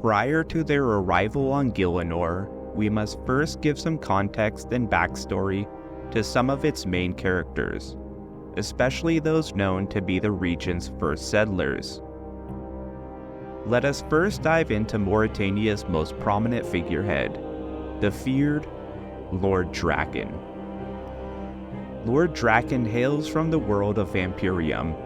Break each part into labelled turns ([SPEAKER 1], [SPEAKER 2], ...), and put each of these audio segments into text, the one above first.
[SPEAKER 1] Prior to their arrival on Gielinor, we must first give some context and backstory to some of its main characters, especially those known to be the region's first settlers. Let us first dive into Morytania's most prominent figurehead, the feared Lord Drakan. Lord Drakan hails from the world of Vampyrium,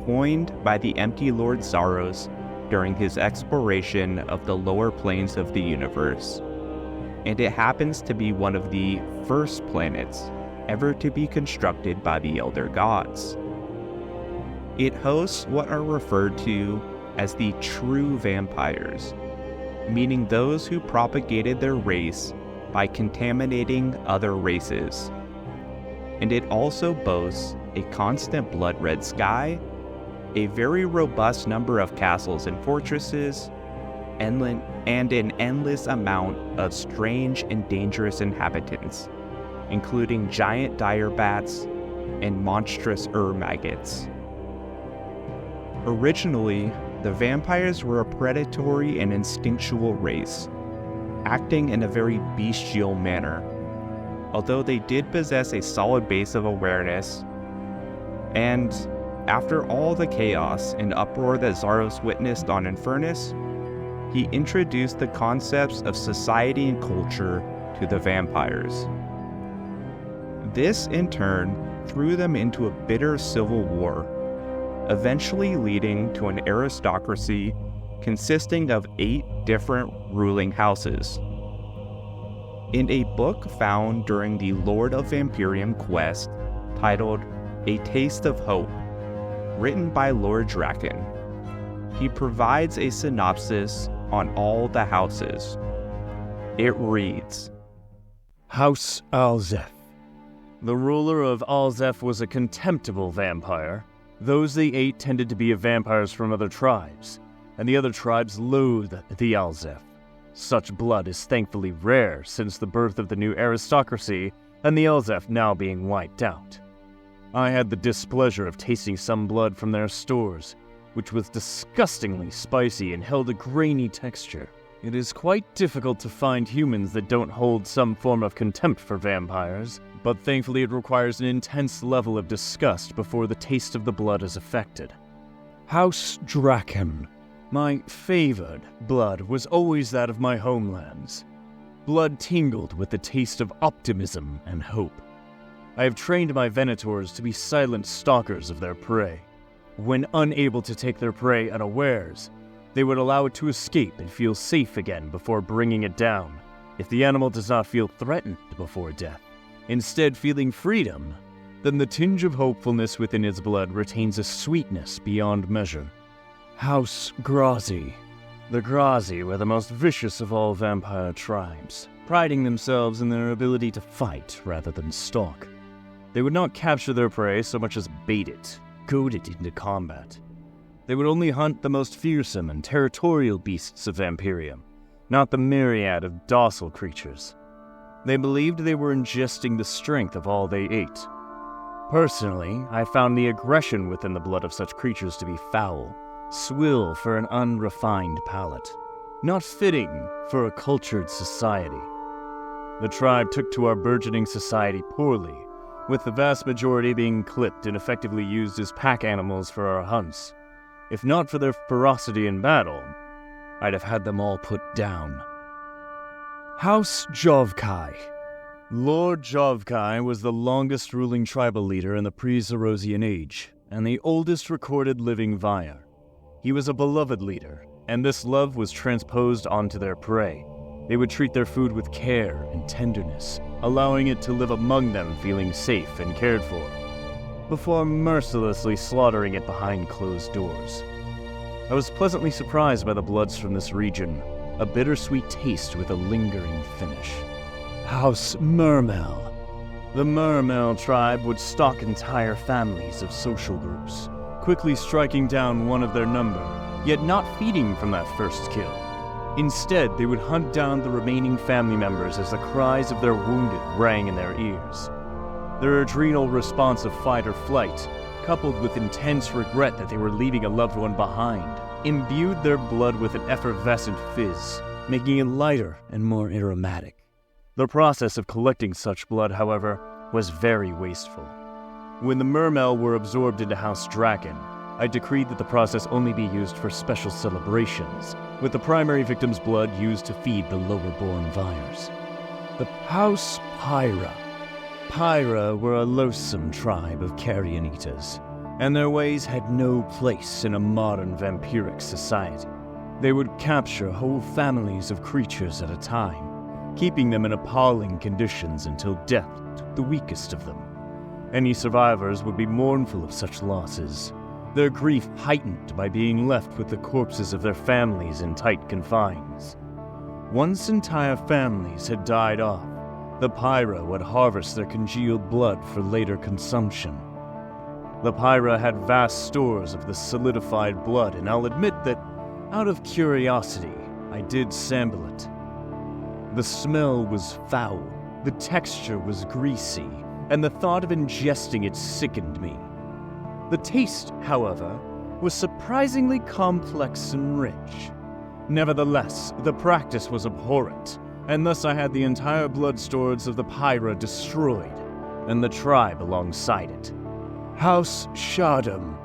[SPEAKER 1] coined by the Empty Lord Zaros during his exploration of the lower planes of the universe, and it happens to be one of the first planets ever to be constructed by the Elder Gods. It hosts what are referred to as the true vampires, meaning those who propagated their race by contaminating other races. And it also boasts a constant blood-red sky, a very robust number of castles and fortresses, and an endless amount of strange and dangerous inhabitants, including giant dire bats and monstrous maggots. Originally, the vampires were a predatory and instinctual race, acting in a very bestial manner, although they did possess a solid base of awareness. And after all the chaos and uproar that Zaros witnessed on Infernus, he introduced the concepts of society and culture to the vampires. This, in turn, threw them into a bitter civil war, eventually leading to an aristocracy consisting of 8 different ruling houses. In a book found during the Lord of Vampyrium quest titled A Taste of Hope, written by Lord Drakan, he provides a synopsis on all the houses. It reads,
[SPEAKER 2] House Alzef. The ruler of Alzef was a contemptible vampire. Those they ate tended to be vampires from other tribes, and the other tribes loathed the Alzef. Such blood is thankfully rare since the birth of the new aristocracy and the Alzef now being wiped out. I had the displeasure of tasting some blood from their stores, which was disgustingly spicy and held a grainy texture. It is quite difficult to find humans that don't hold some form of contempt for vampires, but thankfully it requires an intense level of disgust before the taste of the blood is affected. House Draken. My favored blood was always that of my homelands. Blood tingled with the taste of optimism and hope. I have trained my Venators to be silent stalkers of their prey. When unable to take their prey unawares, they would allow it to escape and feel safe again before bringing it down, if the animal does not feel threatened before death. Instead feeling freedom, then the tinge of hopefulness within its blood retains a sweetness beyond measure. House Grazi. The Grazi were the most vicious of all vampire tribes, priding themselves in their ability to fight rather than stalk. They would not capture their prey so much as bait it, goad it into combat. They would only hunt the most fearsome and territorial beasts of Vampyrium, not the myriad of docile creatures. They believed they were ingesting the strength of all they ate. Personally, I found the aggression within the blood of such creatures to be foul, swill for an unrefined palate, not fitting for a cultured society. The tribe took to our burgeoning society poorly, with the vast majority being clipped and effectively used as pack animals for our hunts. If not for their ferocity in battle, I'd have had them all put down. House Jovkai. Lord Jovkai was the longest ruling tribal leader in the pre-Zerosian Age, and the oldest recorded living Vyre. He was a beloved leader, and this love was transposed onto their prey. They would treat their food with care and tenderness, allowing it to live among them feeling safe and cared for, before mercilessly slaughtering it behind closed doors. I was pleasantly surprised by the bloods from this region, a bittersweet taste with a lingering finish. House Mermel. The Mermel tribe would stalk entire families of social groups, quickly striking down one of their number, yet not feeding from that first kill. Instead, they would hunt down the remaining family members as the cries of their wounded rang in their ears. Their adrenal response of fight or flight, coupled with intense regret that they were leaving a loved one behind, imbued their blood with an effervescent fizz, making it lighter and more aromatic. The process of collecting such blood, however, was very wasteful. When the mermail were absorbed into House Draken, I decreed that the process only be used for special celebrations, with the primary victim's blood used to feed the lower-born Vyres. The House Pyra. Pyra were a loathsome tribe of carrion eaters, and their ways had no place in a modern vampiric society. They would capture whole families of creatures at a time, keeping them in appalling conditions until death took the weakest of them. Any survivors would be mournful of such losses, their grief heightened by being left with the corpses of their families in tight confines. Once entire families had died off, the Pyra would harvest their congealed blood for later consumption. The Pyra had vast stores of the solidified blood, and I'll admit that, out of curiosity, I did sample it. The smell was foul, the texture was greasy, and the thought of ingesting it sickened me. The taste, however, was surprisingly complex and rich. Nevertheless, the practice was abhorrent, and thus I had the entire blood stores of the Pyra destroyed, and the tribe alongside it. House Shaddam.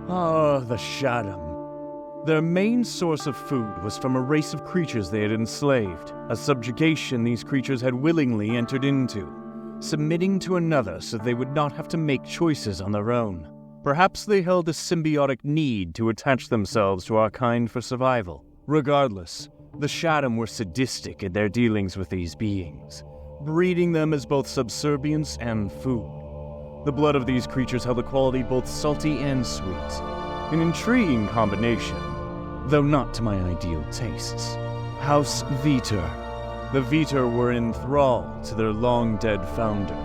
[SPEAKER 2] Ah, the Shaddam. Their main source of food was from a race of creatures they had enslaved, a subjugation these creatures had willingly entered into, submitting to another so they would not have to make choices on their own. Perhaps they held a symbiotic need to attach themselves to our kind for survival. Regardless, the Shaddam were sadistic in their dealings with these beings, breeding them as both subservience and food. The blood of these creatures held a quality both salty and sweet, an intriguing combination, though not to my ideal tastes. House Vitor. The Vitor were enthralled to their long-dead founder,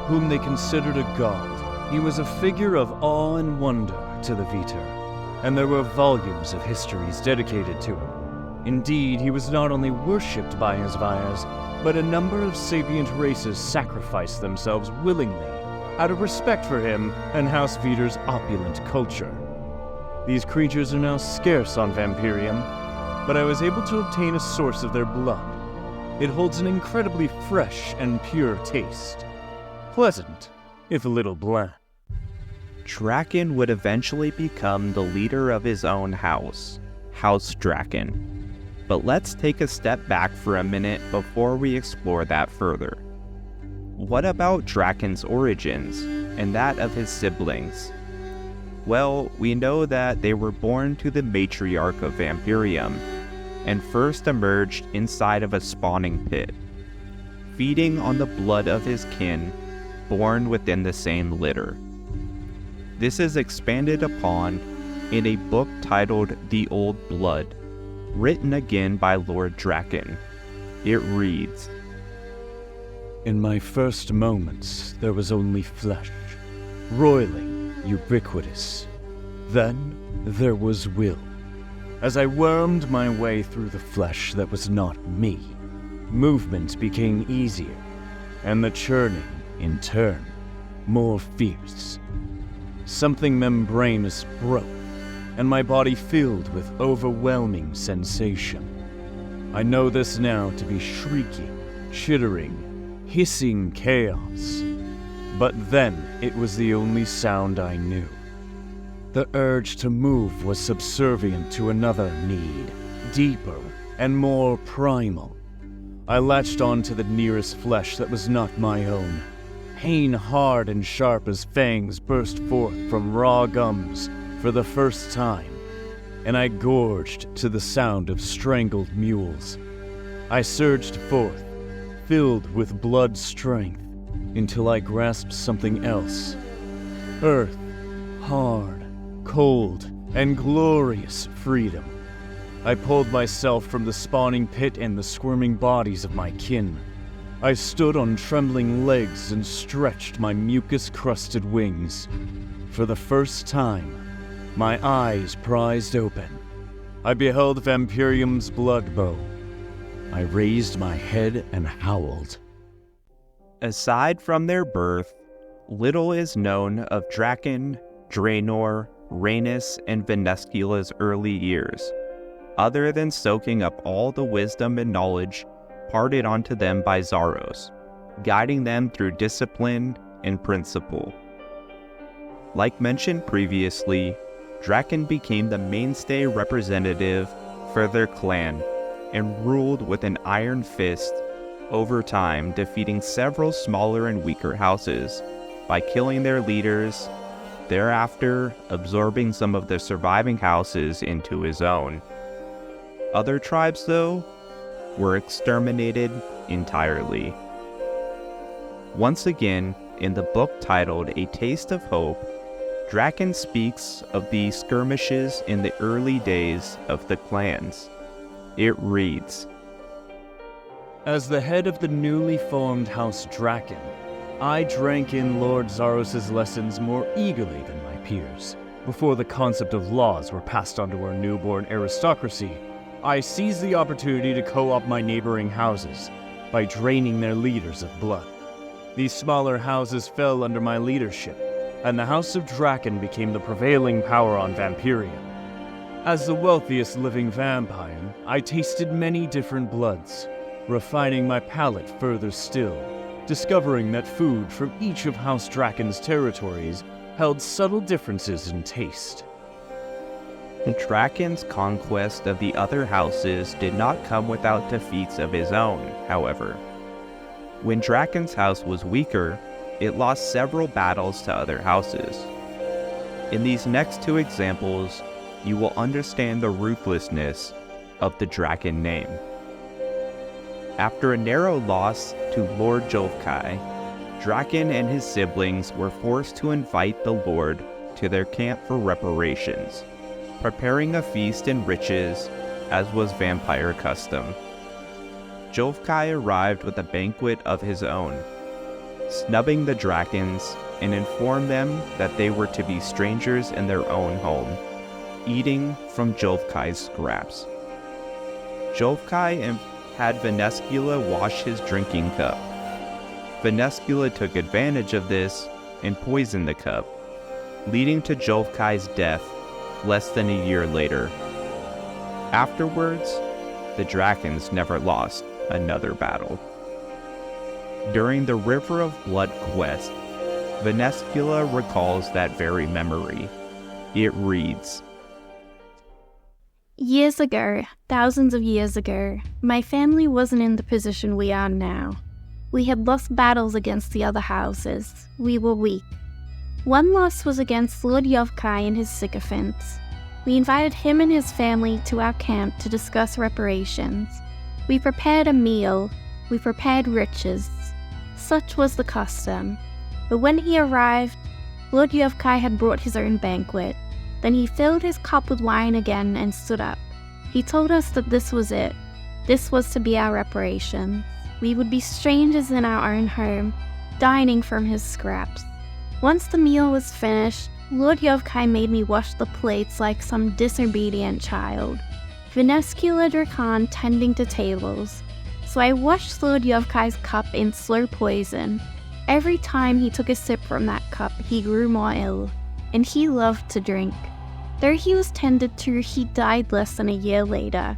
[SPEAKER 2] whom they considered a god. He was a figure of awe and wonder to the Vitor, and there were volumes of histories dedicated to him. Indeed, he was not only worshipped by his Vyres, but a number of sapient races sacrificed themselves willingly out of respect for him and House Vitor's opulent culture. These creatures are now scarce on Vampyrium, but I was able to obtain a source of their blood. It holds an incredibly fresh and pure taste. Pleasant, if a little bland.
[SPEAKER 1] Drakan would eventually become the leader of his own house, House Draken. But let's take a step back for a minute before we explore that further. What about Drakan's origins, and that of his siblings? Well, we know that they were born to the matriarch of Vampyrium, and first emerged inside of a spawning pit, feeding on the blood of his kin, born within the same litter. This is expanded upon in a book titled The Old Blood, written again by Lord Drakan. It reads,
[SPEAKER 2] "In my first moments, there was only flesh, roiling, ubiquitous. Then there was will. As I wormed my way through the flesh that was not me, movement became easier, and the churning, in turn, more fierce. Something membranous broke, and my body filled with overwhelming sensation. I know this now to be shrieking, chittering, hissing chaos. But then it was the only sound I knew. The urge to move was subservient to another need, deeper and more primal. I latched onto the nearest flesh that was not my own. Pain hard and sharp as fangs burst forth from raw gums for the first time, and I gorged to the sound of strangled mules. I surged forth, filled with blood strength, until I grasped something else. Earth, hard, cold, and glorious freedom. I pulled myself from the spawning pit and the squirming bodies of my kin. I stood on trembling legs and stretched my mucus-crusted wings. For the first time, my eyes prized open. I beheld Vampyrium's blood bow. I raised my head and howled.
[SPEAKER 1] Aside from their birth, little is known of Drakan, Draenor, Rhaenys, and Venescula's early years, other than soaking up all the wisdom and knowledge imparted onto them by Zaros, guiding them through discipline and principle. Like mentioned previously, Drakan became the mainstay representative for their clan and ruled with an iron fist, over time defeating several smaller and weaker houses by killing their leaders, thereafter absorbing some of the surviving houses into his own. Other tribes, though, were exterminated entirely. Once again, in the book titled A Taste of Hope, Drakan speaks of the skirmishes in the early days of the clans. It reads,
[SPEAKER 2] "As the head of the newly formed House Draken, I drank in Lord Zaros' lessons more eagerly than my peers. Before the concept of laws were passed on to our newborn aristocracy, I seized the opportunity to co-opt my neighboring houses by draining their leaders of blood. These smaller houses fell under my leadership, and the House of Draken became the prevailing power on Vampyrium. As the wealthiest living vampire, I tasted many different bloods, refining my palate further still, discovering that food from each of House Draken's territories held subtle differences in taste."
[SPEAKER 1] Drakan's conquest of the other houses did not come without defeats of his own, however. When Drakan's house was weaker, it lost several battles to other houses. In these next two examples, you will understand the ruthlessness of the Drakan name. After a narrow loss to Lord Jolfkai, Drakan and his siblings were forced to invite the Lord to their camp for reparations, preparing a feast and riches as was vampire custom. Jolfkai arrived with a banquet of his own, snubbing the Drakans and informed them that they were to be strangers in their own home, eating from Jolfkai's scraps. Jolfkai had Venescula wash his drinking cup. Venescula took advantage of this and poisoned the cup, leading to Jolfkai's death less than a year later. Afterwards, the Drakans never lost another battle. During the River of Blood quest, Venescula recalls that very memory. It reads,
[SPEAKER 3] "Years ago, thousands of years ago, my family wasn't in the position we are now. We had lost battles against the other houses. We were weak. One loss was against Lord Jolfkai and his sycophants. We invited him and his family to our camp to discuss reparations. We prepared a meal. We prepared riches. Such was the custom. But when he arrived, Lord Jolfkai had brought his own banquet. Then he filled his cup with wine again and stood up. He told us that this was it. This was to be our reparation. We would be strangers in our own home, dining from his scraps. Once the meal was finished, Lord Jolfkai made me wash the plates like some disobedient child. Venescula Drakan tending to tables. So I washed Lord Jolfkai's cup in slow poison. Every time he took a sip from that cup, he grew more ill, and he loved to drink. Though he was tended to, he died less than a year later.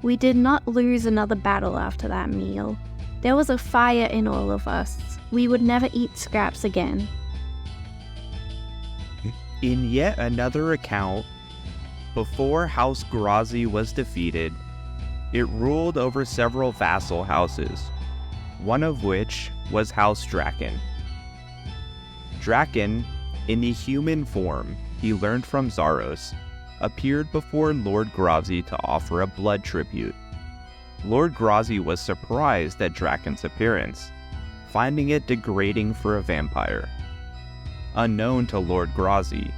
[SPEAKER 3] We did not lose another battle after that meal. There was a fire in all of us. We would never eat scraps again."
[SPEAKER 1] In yet another account, before House Grazi was defeated, it ruled over several vassal houses, one of which was House Draken. Drakan, in the human form he learned from Zaros, appeared before Lord Grazi to offer a blood tribute. Lord Grazi was surprised at Drakan's appearance, finding it degrading for a vampire. Unknown to Lord Grazi,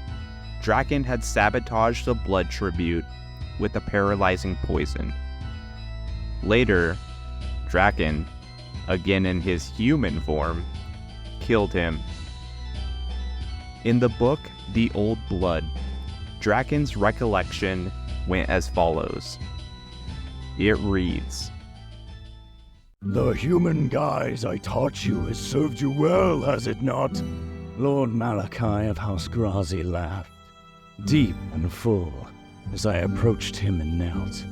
[SPEAKER 1] Drakan had sabotaged the blood tribute with a paralyzing poison. Later, Drakan, again in his human form, killed him. In the book The Old Blood, Drakan's recollection went as follows. It reads,
[SPEAKER 4] "The human guise I taught you has served you well, has it not?"
[SPEAKER 2] Lord Malachi of House Grazi laughed. deep and full, as I approached him and knelt.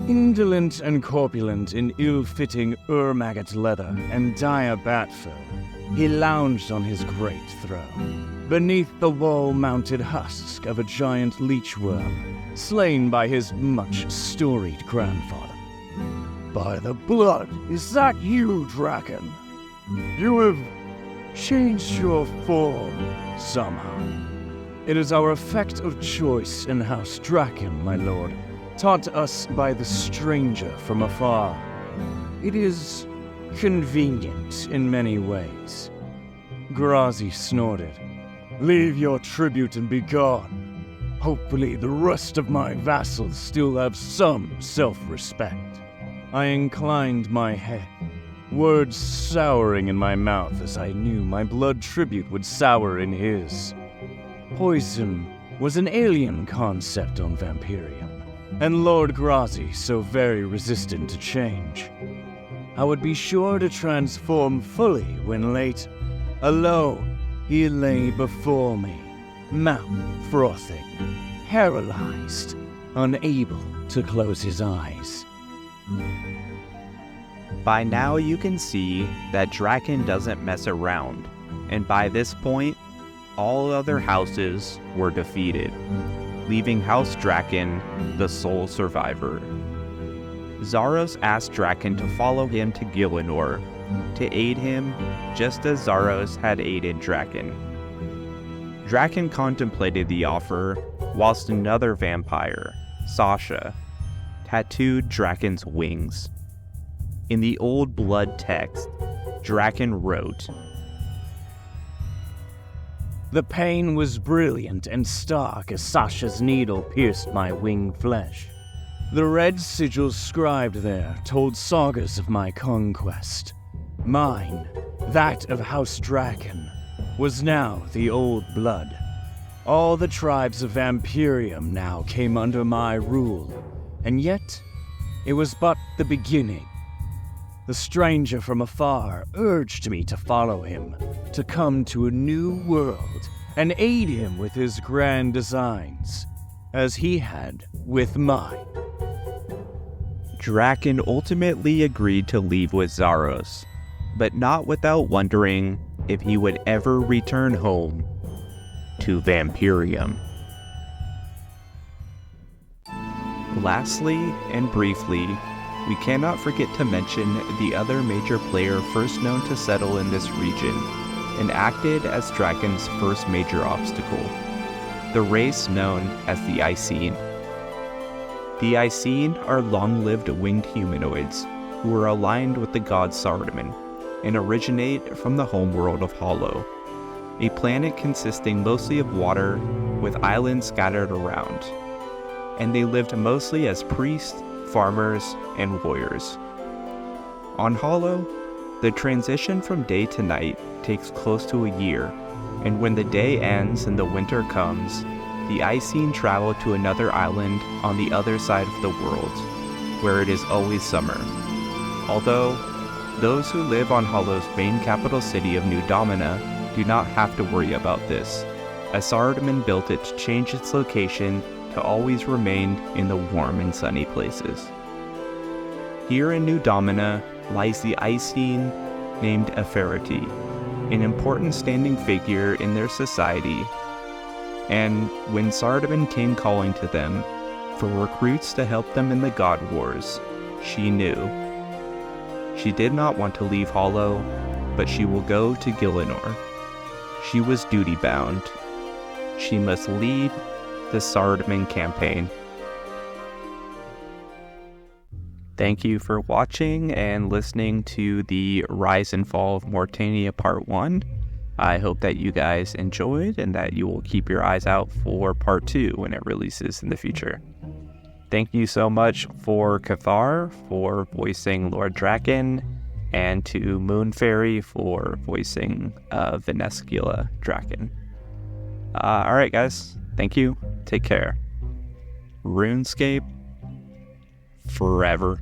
[SPEAKER 2] Indolent and corpulent in ill-fitting ur-maggot leather and dire bat fur, he lounged on his great throne, beneath the wall-mounted husk of a giant leechworm, slain by his much-storied grandfather.
[SPEAKER 4] By the blood, is that you, Drakan? You have changed your form somehow.
[SPEAKER 2] It is our effect of choice in House Draken, my lord, taught us by the stranger from afar. It is convenient in many ways. Grazi snorted.
[SPEAKER 4] Leave your tribute and be gone. Hopefully the rest of my vassals still have some self-respect.
[SPEAKER 2] I inclined my head, words souring in my mouth as I knew my blood tribute would sour in his. Poison was an alien concept on Vampyrium, and Lord Grazi so very resistant to change. I would be sure to transform fully when late. Alone, he lay before me, mouth frothing, paralyzed, unable to close his eyes.
[SPEAKER 1] By now you can see that Drakan doesn't mess around, and by this point, all other houses were defeated, leaving House Draken the sole survivor. Zaros asked Drakan to follow him to Gielinor to aid him just as Zaros had aided Drakan. Drakan contemplated the offer whilst another vampire, Sasha, tattooed Drakan's wings. In the old blood text, Drakan wrote,
[SPEAKER 2] "The pain was brilliant and stark as Sasha's needle pierced my wing flesh. The red sigil scribed there told sagas of my conquest. Mine, that of House Draken, was now the old blood. All the tribes of Vampyrium now came under my rule, and yet it was but the beginning. The stranger from afar urged me to follow him, to come to a new world and aid him with his grand designs, as he had with mine."
[SPEAKER 1] Drakan ultimately agreed to leave with Zaros, but not without wondering if he would ever return home to Vampyrium. Lastly, and briefly, we cannot forget to mention the other major player first known to settle in this region, and acted as Drakan's first major obstacle, the race known as the Icine. The Icine are long-lived winged humanoids who are aligned with the god Sardaman, and originate from the homeworld of Hollow, a planet consisting mostly of water with islands scattered around, and they lived mostly as priests, farmers, and warriors. On Hollow, the transition from day to night takes close to a year, and when the day ends and the winter comes, the Icine travel to another island on the other side of the world, where it is always summer. Although, those who live on Hollow's main capital city of New Domina do not have to worry about this, as Sardaman built it to change its location to always remain in the warm and sunny places. Here in New Domina lies the Icene named Amperium, an important standing figure in their society, and when Sardaman came calling to them for recruits to help them in the God Wars, she knew. She did not want to leave Hollow, but she will go to Gielinor. She was duty-bound. She must lead the Sardaman campaign. Thank you for watching and listening to the Rise and Fall of Morytania Part 1. I hope that you guys enjoyed and that you will keep your eyes out for Part 2 when it releases in the future. Thank you so much for Kathaar for voicing Lord Drakan, and to MoonFairy for voicing Venescula Drakan. Alright guys, thank you, take care. RuneScape forever.